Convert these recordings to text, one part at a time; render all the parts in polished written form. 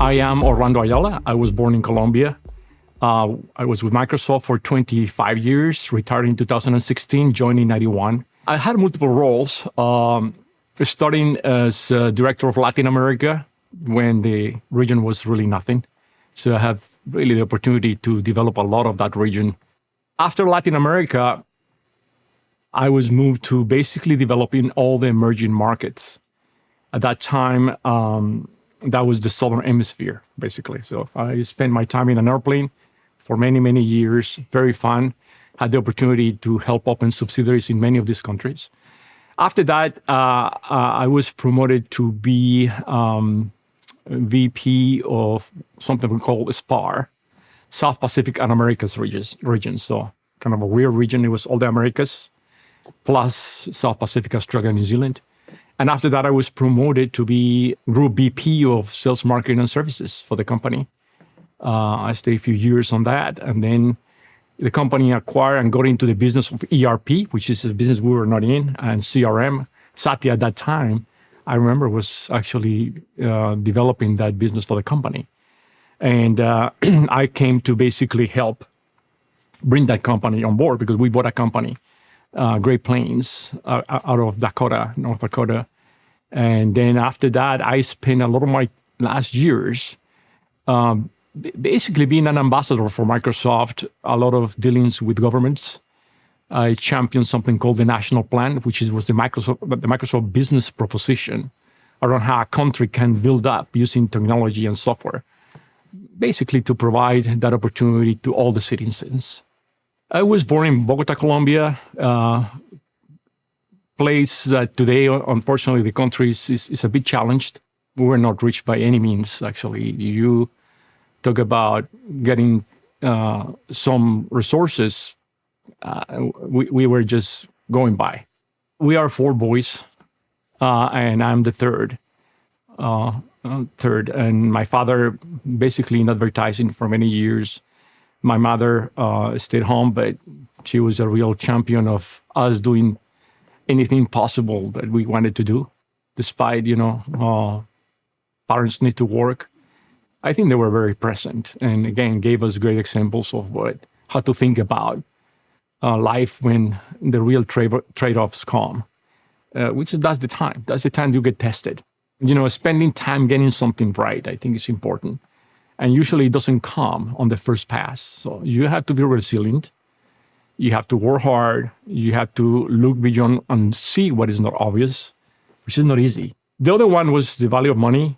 I am Orlando Ayala. I was born in Colombia. I was with Microsoft for 25 years, retired in 2016, joined in 91. I had multiple roles, starting as director of Latin America when the region was really nothing. So I have really the opportunity to develop a lot of that region. After Latin America, I was moved to basically developing all the emerging markets. At that time, that was the Southern Hemisphere, basically. So I spent my time in an airplane for many, many years. Very fun. Had the opportunity to help open subsidiaries in many of these countries. After that, I was promoted to be VP of something we call SPAR, South Pacific and Americas region. So kind of a weird region. It was all the Americas plus South Pacific, Australia, New Zealand. And after that, I was promoted to be Group VP of Sales, Marketing, and Services for the company. I stayed a few years on that. And then the company acquired and got into the business of ERP, which is a business we were not in, and CRM. Satya at that time, I remember, was actually developing that business for the company. And I came to basically help bring that company on board because we bought a company, Great Plains, out of Dakota, North Dakota. And then after that, I spent a lot of my last years basically being an ambassador for Microsoft, a lot of dealings with governments. I championed something called the National Plan, which was the Microsoft business proposition around how a country can build up using technology and software, basically to provide that opportunity to all the citizens. I was born in Bogota, Colombia, place that today, unfortunately, the country is a bit challenged. We were not rich by any means, actually. You talk about getting some resources, we were just going by. We are four boys, and I'm the third. And my father, basically in advertising for many years. My mother stayed home, but she was a real champion of us doing anything possible that we wanted to do, despite, parents need to work. I think they were very present and, again, gave us great examples of how to think about life when the real trade-offs come, that's the time. That's the time you get tested. Spending time getting something right, I think is important. And usually it doesn't come on the first pass. So you have to be resilient. You have to work hard. You have to look beyond and see what is not obvious, which is not easy. The other one was the value of money.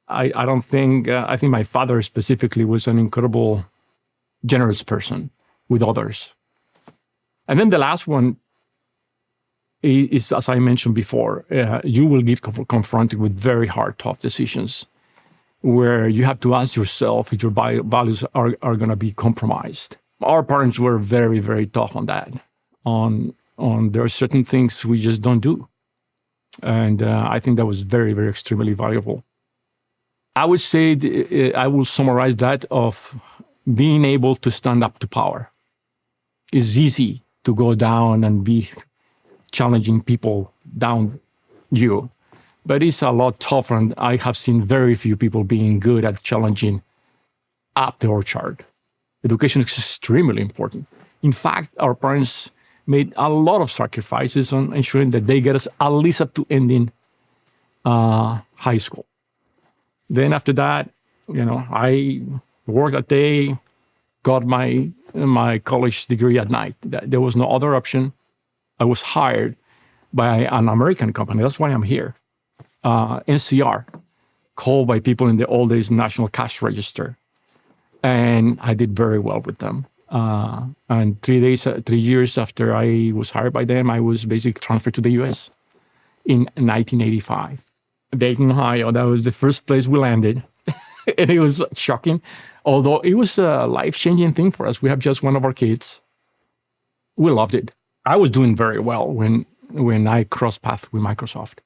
I think my father specifically was an incredible, generous person with others. And then the last one is, as I mentioned before, you will get confronted with very hard, tough decisions where you have to ask yourself if your values are going to be compromised. Our parents were very, very tough on that. There are certain things we just don't do. And I think that was very, very extremely valuable. I would say I will summarize that of being able to stand up to power. It's easy to go down and be challenging people down you. But it's a lot tougher, and I have seen very few people being good at challenging up the orchard. Education is extremely important. In fact, our parents made a lot of sacrifices on ensuring that they get us at least up to ending high school. Then after that, I worked a day, got my college degree at night. There was no other option. I was hired by an American company. That's why I'm here. NCR, called by people in the old days National Cash Register. And I did very well with them. And 3 years after I was hired by them, I was basically transferred to the US in 1985. Dayton, Ohio, that was the first place we landed. And it was shocking, although it was a life-changing thing for us. We have just one of our kids. We loved it. I was doing very well when I crossed paths with Microsoft.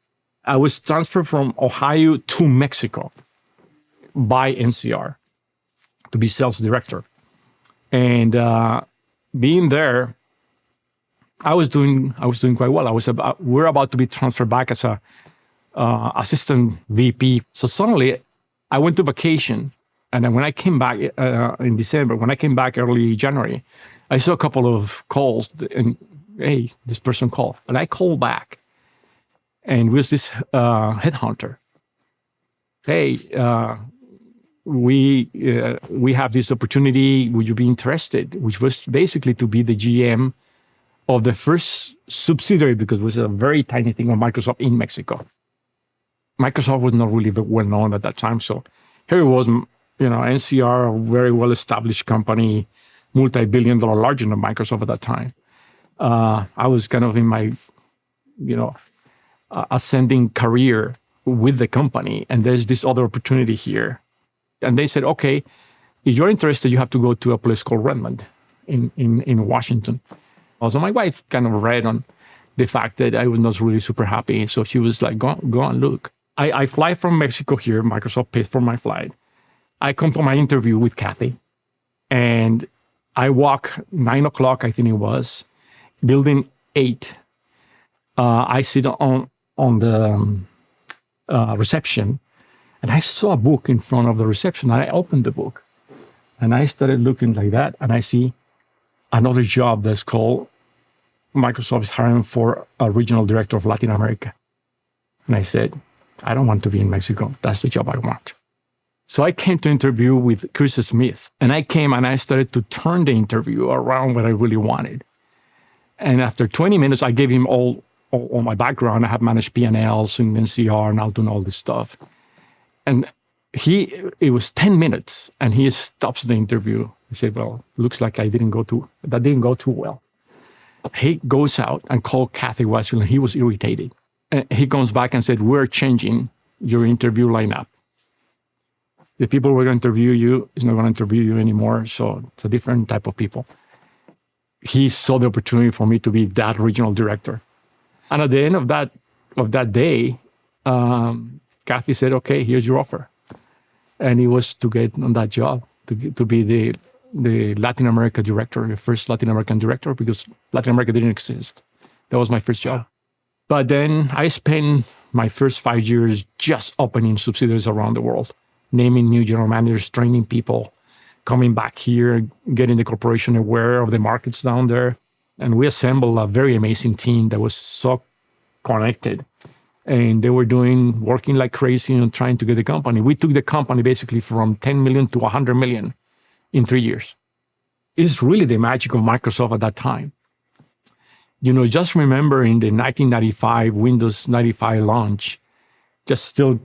I was transferred from Ohio to Mexico by NCR to be sales director. And being there, I was doing quite well. We're about to be transferred back as a assistant VP. So suddenly I went to vacation, and then when I came back in December, when I came back early January, I saw a couple of calls, and hey, this person called, and I called back, and it was this headhunter. Hey, we have this opportunity. Would you be interested? Which was basically to be the GM of the first subsidiary, because it was a very tiny thing of Microsoft in Mexico. Microsoft was not really well known at that time. So here it was, NCR, a very well-established company, multi-billion dollar, larger than Microsoft at that time. I was kind of in my, ascending career with the company, and there's this other opportunity here. And they said, okay, if you're interested, you have to go to a place called Redmond in Washington. Also, my wife kind of read on the fact that I was not really super happy. So she was like, go and look. I fly from Mexico here. Microsoft pays for my flight. I come for my interview with Kathy. And I walk 9 o'clock, I think it was, building 8. I sit on the reception, and I saw a book in front of the reception. And I opened the book, and I started looking like that, and I see another job that's called Microsoft is hiring for a regional director of Latin America. And I said, I don't want to be in Mexico. That's the job I want. So I came to interview with Chris Smith, and I came and I started to turn the interview around what I really wanted. And after 20 minutes, I gave him all my background. I have managed P&Ls and NCR and I'll do all this stuff. And it was 10 minutes and he stops the interview. He said, well, looks like that didn't go too well. He goes out and called Kathy Westfield, and he was irritated. And he comes back and said, we're changing your interview lineup. The people who are going to interview you is not going to interview you anymore. So it's a different type of people. He saw the opportunity for me to be that regional director. And at the end of that day, Kathy said, okay, here's your offer. And it was to get on that job, to be the Latin America director, the first Latin American director, because Latin America didn't exist. That was my first job. But then I spent my first 5 years just opening subsidiaries around the world, naming new general managers, training people, coming back here, getting the corporation aware of the markets down there. And we assembled a very amazing team that was so connected. And they were working like crazy and trying to get the company. We took the company basically from 10 million to 100 million in 3 years. It's really the magic of Microsoft at that time. Just remember in the 1995 Windows 95 launch, just still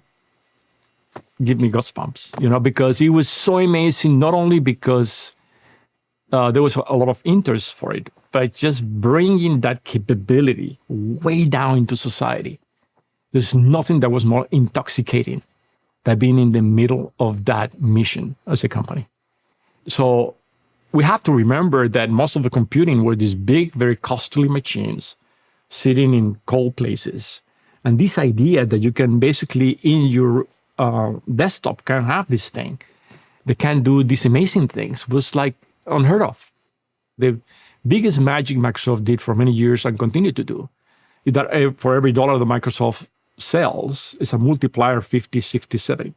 give me goosebumps, because it was so amazing, not only because there was a lot of interest for it, but just bringing that capability way down into society. There's nothing that was more intoxicating than being in the middle of that mission as a company. So we have to remember that most of the computing were these big, very costly machines sitting in cold places. And this idea that you can basically in your desktop can have this thing that can do these amazing things was like unheard of. The biggest magic Microsoft did for many years and continue to do is that for every dollar that Microsoft sells, is a multiplier 50, 60, 70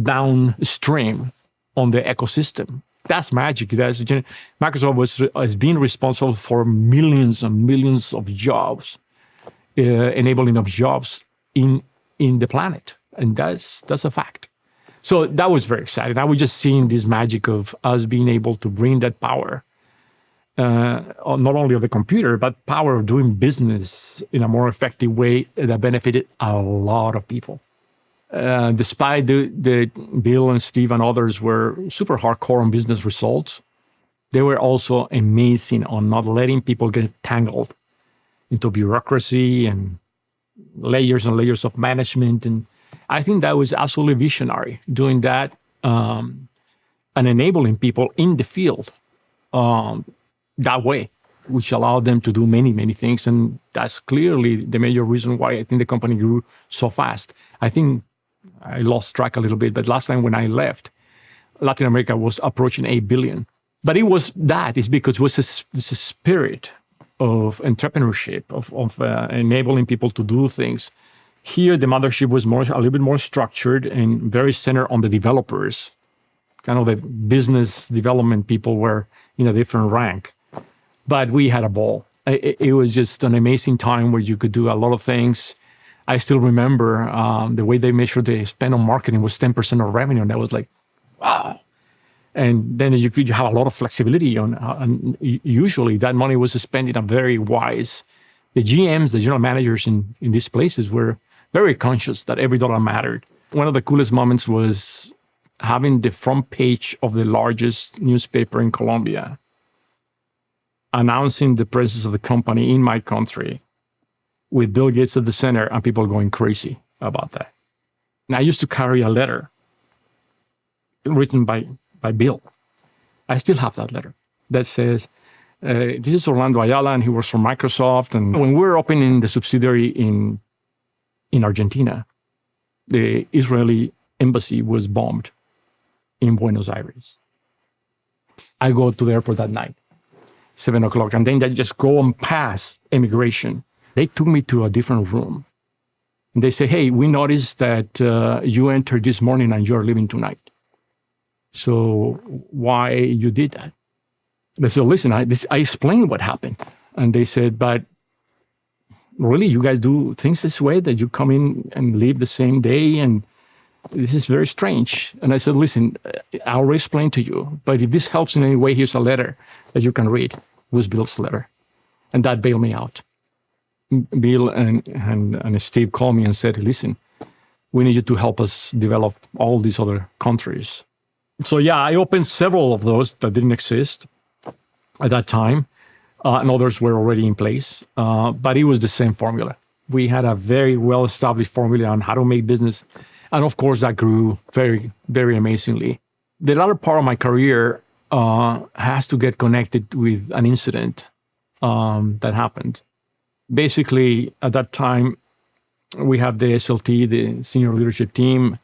downstream on the ecosystem. That's magic. Microsoft has been responsible for millions and millions of jobs, enabling of jobs in the planet. And that's a fact. So that was very exciting. I was just seeing this magic of us being able to bring that power, not only of the computer, but power of doing business in a more effective way that benefited a lot of people. Despite the Bill and Steve and others were super hardcore on business results, they were also amazing on not letting people get tangled into bureaucracy and layers of management. And I think that was absolutely visionary, doing that and enabling people in the field that way, which allowed them to do many, many things. And that's clearly the major reason why I think the company grew so fast. I think I lost track a little bit, but last time when I left, Latin America was approaching 8 billion. But it's because it was this spirit of entrepreneurship, of enabling people to do things Here, the mothership was a little bit more structured and very centered on the developers. Kind of the business development people were in a different rank. But we had a ball. It was just an amazing time where you could do a lot of things. I still remember the way they measured the spend on marketing was 10% of revenue. And that was like, wow. And then you could have a lot of flexibility on, and usually that money was spent in a very wise. The GMs, the general managers in these places were very conscious that every dollar mattered. One of the coolest moments was having the front page of the largest newspaper in Colombia announcing the presence of the company in my country with Bill Gates at the center and people going crazy about that. And I used to carry a letter written by Bill. I still have that letter that says, this is Orlando Ayala and he works for Microsoft. And when we were opening the subsidiary in Argentina, the Israeli embassy was bombed in Buenos Aires. I go to the airport that night, 7:00, and then I just go and pass immigration. They took me to a different room. And they say, hey, we noticed that you entered this morning and you're leaving tonight. So why you did that? They said, listen, I explained what happened. And they said, but really, you guys do things this way, that you come in and leave the same day? And this is very strange. And I said, listen, I'll already explain to you, but if this helps in any way, here's a letter that you can read. It was Bill's letter. And that bailed me out. Bill and Steve called me and said, listen, we need you to help us develop all these other countries. So yeah, I opened several of those that didn't exist at that time, and others were already in place, but it was the same formula. We had a very well-established formula on how to make business, and of course that grew very, very amazingly. The latter part of my career has to get connected with an incident that happened. Basically, at that time, we have the SLT, the senior leadership team.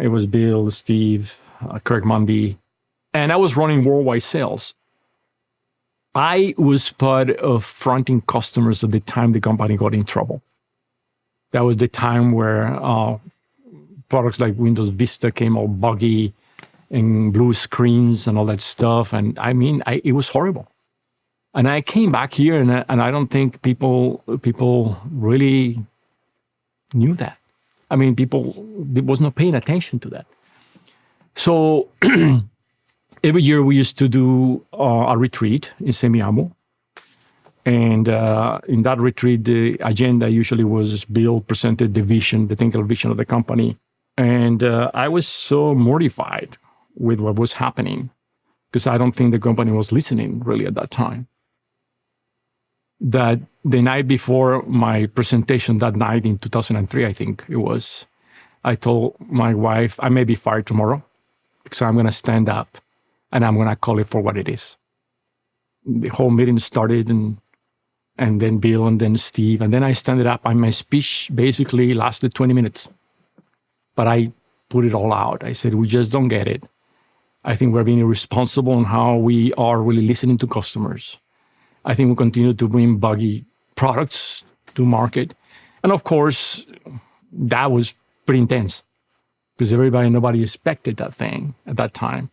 It was Bill, Steve, Kirk Mundy, and I was running worldwide sales. I was part of fronting customers at the time the company got in trouble. That was the time where products like Windows Vista came all buggy and blue screens and all that stuff. And I mean, it was horrible. And I came back here, and I don't think people really knew that. I mean, people was not paying attention to that. So every year we used to do a retreat in Semiahmoo. And in that retreat, the agenda usually was Bill presented the vision, the technical vision of the company. And I was so mortified with what was happening because I don't think the company was listening really at that time. That the night before my presentation, that night in 2003, I think it was, I told my wife, I may be fired tomorrow because I'm going to stand up and I'm going to call it for what it is. The whole meeting started, and then Bill, and then Steve, and then I stood up, and my speech basically lasted 20 minutes. But I put it all out. I said, we just don't get it. I think we're being irresponsible in how we are really listening to customers. I think we continue to bring buggy products to market. And of course, that was pretty intense because nobody expected that thing at that time.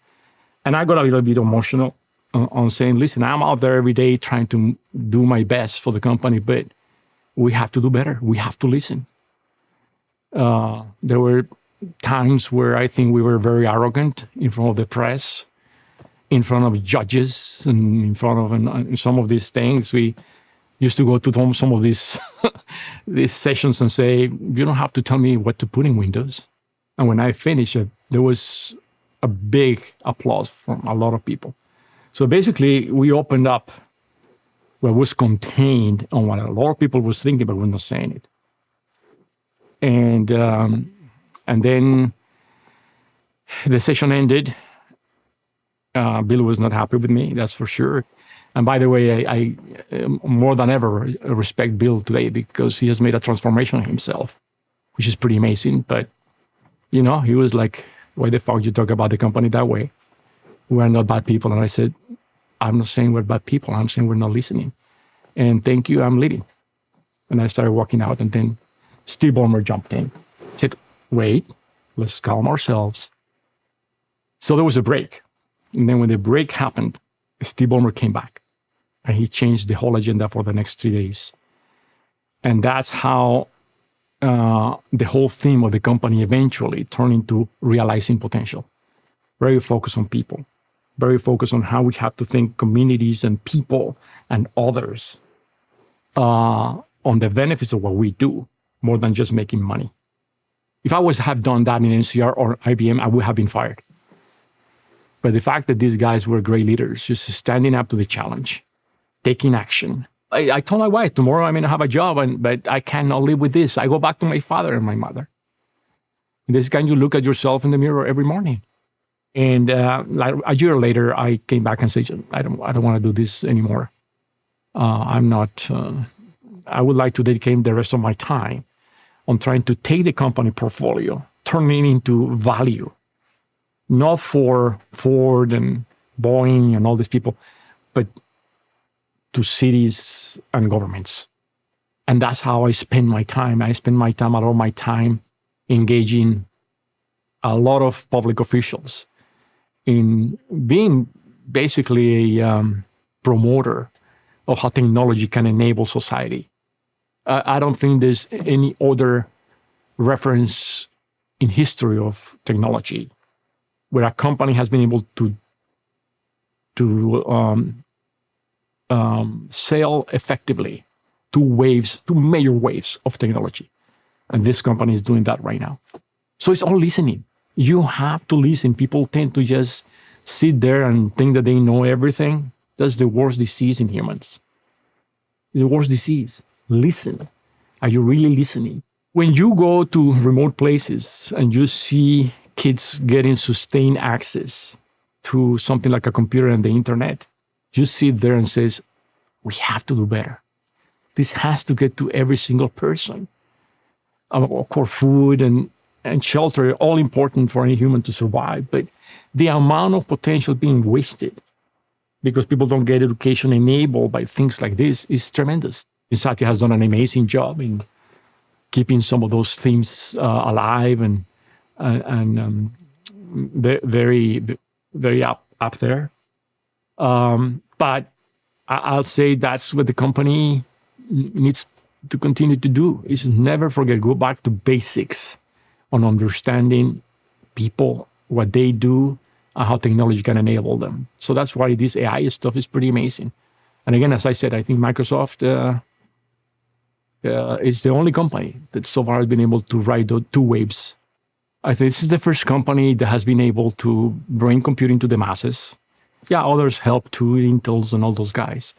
And I got a little bit emotional on saying, listen, I'm out there every day trying to do my best for the company, but we have to do better. We have to listen. There were times where I think we were very arrogant in front of the press, in front of judges, and in front of some of these things. We used to go to some of these these sessions and say, you don't have to tell me what to put in Windows. And when I finished, there was a big applause from a lot of people. So basically, we opened up what was contained on what a lot of people was thinking, but were not saying it. And then the session ended. Bill was not happy with me, that's for sure. And by the way, I more than ever respect Bill today because he has made a transformation himself, which is pretty amazing. But, you know, he was like, why the fuck you talk about the company that way? We're not bad people. And I said, I'm not saying we're bad people. I'm saying we're not listening. And thank you, I'm leaving. And I started walking out. And then Steve Ballmer jumped in, said, wait, let's calm ourselves. So there was a break. And then when the break happened, Steve Ballmer came back and he changed the whole agenda for the next 3 days. And that's how the whole theme of the company eventually turned into realizing potential. Very focused on people, very focused on how we have to think communities and people and others on the benefits of what we do, more than just making money. If I was have done that in NCR or IBM, I would have been fired. But the fact that these guys were great leaders, just standing up to the challenge, taking action. I told my wife, tomorrow I'm going to have a job, but I cannot live with this. I go back to my father and my mother. This can you look at yourself in the mirror every morning. And like a year later, I came back and said, I don't want to do this anymore. I would like to dedicate the rest of my time on trying to take the company portfolio, turn it into value, not for Ford and Boeing and all these people, but to cities and governments. And that's how I spend my time. I spend a lot of my time engaging a lot of public officials in being basically a promoter of how technology can enable society. I don't think there's any other reference in history of technology where a company has been able to sail effectively two major waves of technology. And this company is doing that right now. So it's all listening. You have to listen. People tend to just sit there and think that they know everything. That's the worst disease in humans. It's the worst disease. Listen. Are you really listening? When you go to remote places and you see kids getting sustained access to something like a computer and the internet, you sit there and says, we have to do better. This has to get to every single person. Of course, food and shelter are all important for any human to survive, but the amount of potential being wasted because people don't get education enabled by things like this is tremendous. Society has done an amazing job in keeping some of those themes alive and very, very up there. But I'll say that's what the company needs to continue to do, is never forget, go back to basics on understanding people, what they do, and how technology can enable them. So that's why this AI stuff is pretty amazing. And again, as I said, I think Microsoft is the only company that so far has been able to ride the two waves. I think this is the first company that has been able to bring computing to the masses. Yeah, others help too, Intel's and all those guys.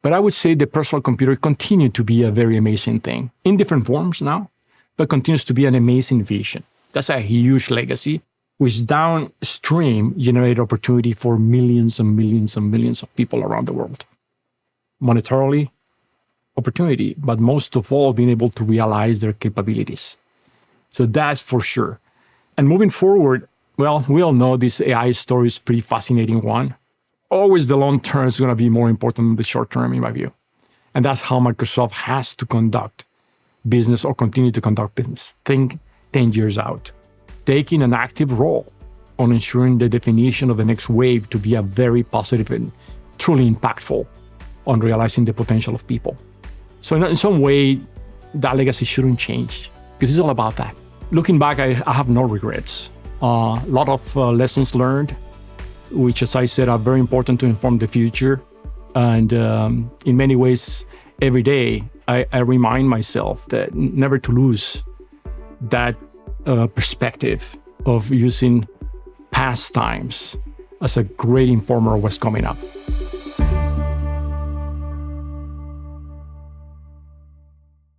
But I would say the personal computer continued to be a very amazing thing in different forms now, but continues to be an amazing vision. That's a huge legacy, which downstream generated opportunity for millions and millions and millions of people around the world. Monetarily, opportunity, but most of all, being able to realize their capabilities. So that's for sure. And moving forward, well, we all know this AI story is a pretty fascinating one. Always the long term is going to be more important than the short term, in my view. And that's how Microsoft has to conduct business or continue to conduct business. Think 10 years out, taking an active role on ensuring the definition of the next wave to be a very positive and truly impactful on realizing the potential of people. So in some way, that legacy shouldn't change because it's all about that. Looking back, I have no regrets. A lot of lessons learned, which, as I said, are very important to inform the future. And in many ways, every day, I remind myself that never to lose that perspective of using past times as a great informer of what's coming up.